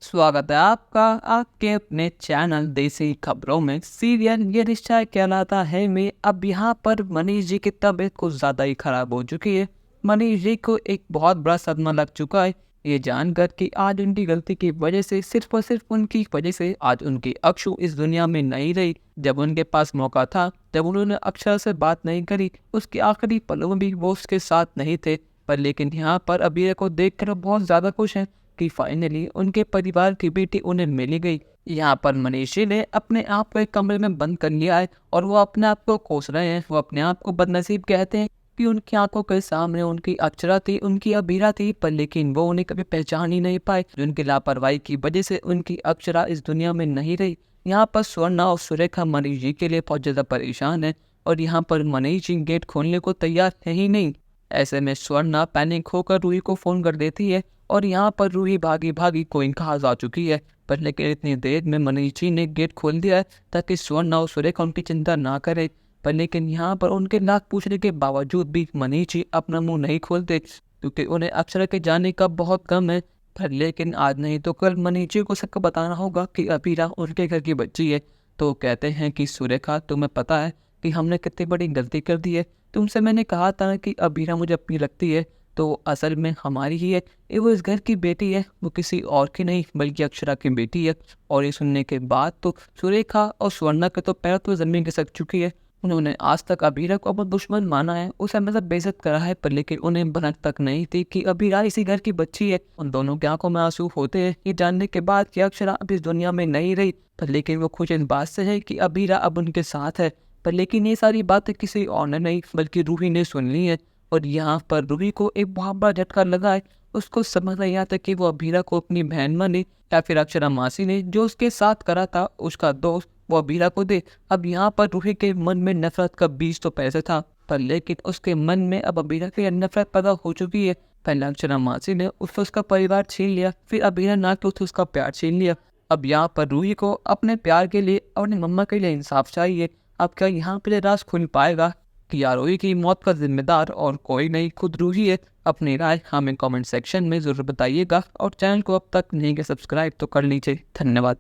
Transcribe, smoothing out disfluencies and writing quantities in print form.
स्वागत है आपका आपके अपने चैनल देसी खबरों में। सीरियल ये रिश्ता कहलाता है में अब यहाँ पर मनीष जी की तबीयत कुछ ज़्यादा ही खराब हो चुकी है। मनीष जी को एक बहुत बड़ा सदमा लग चुका है, ये जानकर कि आज उनकी गलती की वजह से, सिर्फ और सिर्फ उनकी वजह से आज उनकी अक्षु इस दुनिया में नहीं रही। जब उनके पास मौका था, जब उन्होंने अक्षर से बात नहीं करी, उसके आखिरी पलों में भी वो उसके साथ नहीं थे। पर लेकिन यहाँ पर अबीर को देखकर बहुत ज़्यादा खुश हैं कि फाइनली उनके परिवार की बेटी उन्हें मिल गई। यहाँ पर मनीषी ने अपने आप को एक कमरे में बंद कर लिया है और वो अपने आप को कोस रहे हैं। वो अपने आप को बदनसीब कहते हैं कि उनकी आंखों के सामने उनकी अक्षरा थी, उनकी अबीरा थी, पर लेकिन वो उन्हें कभी पहचान ही नहीं पाए। उनकी लापरवाही की वजह से उनकी अक्षरा इस दुनिया में नहीं रही। यहाँ पर स्वर्णा और सुरेखा मनीष जी के लिए बहुत ज़्यादा परेशान है और यहाँ पर मनीष जी गेट खोलने को तैयार है ही नहीं। ऐसे में स्वर्णा पैनिक होकर रूही को फ़ोन कर देती है और यहाँ पर रूही भागी भागी कोइन खास आ चुकी है। पर लेकिन इतनी देर में मनीष जी ने गेट खोल दिया है ताकि सुवर्ण और सुरेखा उनकी चिंता ना करे। पर लेकिन यहाँ पर उनके लाख पूछने के बावजूद भी मनीष जी अपना मुंह नहीं खोलते क्योंकि उन्हें अक्षरा के जाने का बहुत गम है। पर लेकिन आज नहीं तो कल मनीष जी को सबको बताना होगा कि अबीरा उनके घर की बच्ची है। तो कहते हैं कि सुरेखा, तुम्हें पता है कि हमने कितनी बड़ी गलती कर दी है। तुमसे मैंने कहा था कि अबीरा मुझे अपनी लगती है, तो असल में हमारी ही है। ये वो इस घर की बेटी है, वो किसी और की नहीं बल्कि अक्षरा की बेटी है। और ये सुनने के बाद तो सुरेखा और स्वर्णा के तो पैर तो ज़मीन खिसक चुकी है। उन्होंने आज तक अबीरा को अपना दुश्मन माना है, उसे मतलब बेइज्जत करा है, पर लेकिन उन्हें भनक तक नहीं थी कि अबीरा इसी घर की बच्ची है। उन दोनों की आंखों में आंसू होते हैं ये जानने के बाद कि अक्षरा अब इस दुनिया में नहीं रही। पर लेकिन वो खुश इस बात से है कि अबीरा अब उनके साथ है। पर लेकिन ये सारी बातें किसी और ने नहीं बल्कि रूही ने सुन ली है। और यहाँ पर रूही को एक बहुत बड़ा झटका लगा है। उसको समझ नहीं आता कि वो अबीरा को अपनी बहन माने या फिर अक्षरा मासी ने जो उसके साथ करा था उसका दोस्त वो अबीरा को दे। अब यहाँ पर रूही के मन में नफरत का बीज तो पहले था, पर लेकिन उसके मन में अब अबीरा की नफरत पैदा हो चुकी है। पहले अक्षरा मासी ने उससे उसका परिवार छीन लिया, फिर अबीरा ना के उससे उसका प्यार छीन लिया। अब यहाँ पर रूही को अपने प्यार के लिए अपनी मम्मा के लिए इंसाफ चाहिए। अब क्या यहाँ पे राज खुल पाएगा कि यार रूही की मौत का जिम्मेदार और कोई नहीं खुद रूही है? अपनी राय हमें कमेंट सेक्शन में ज़रूर बताइएगा और चैनल को अब तक नहीं किया सब्सक्राइब तो कर लीजिए। धन्यवाद।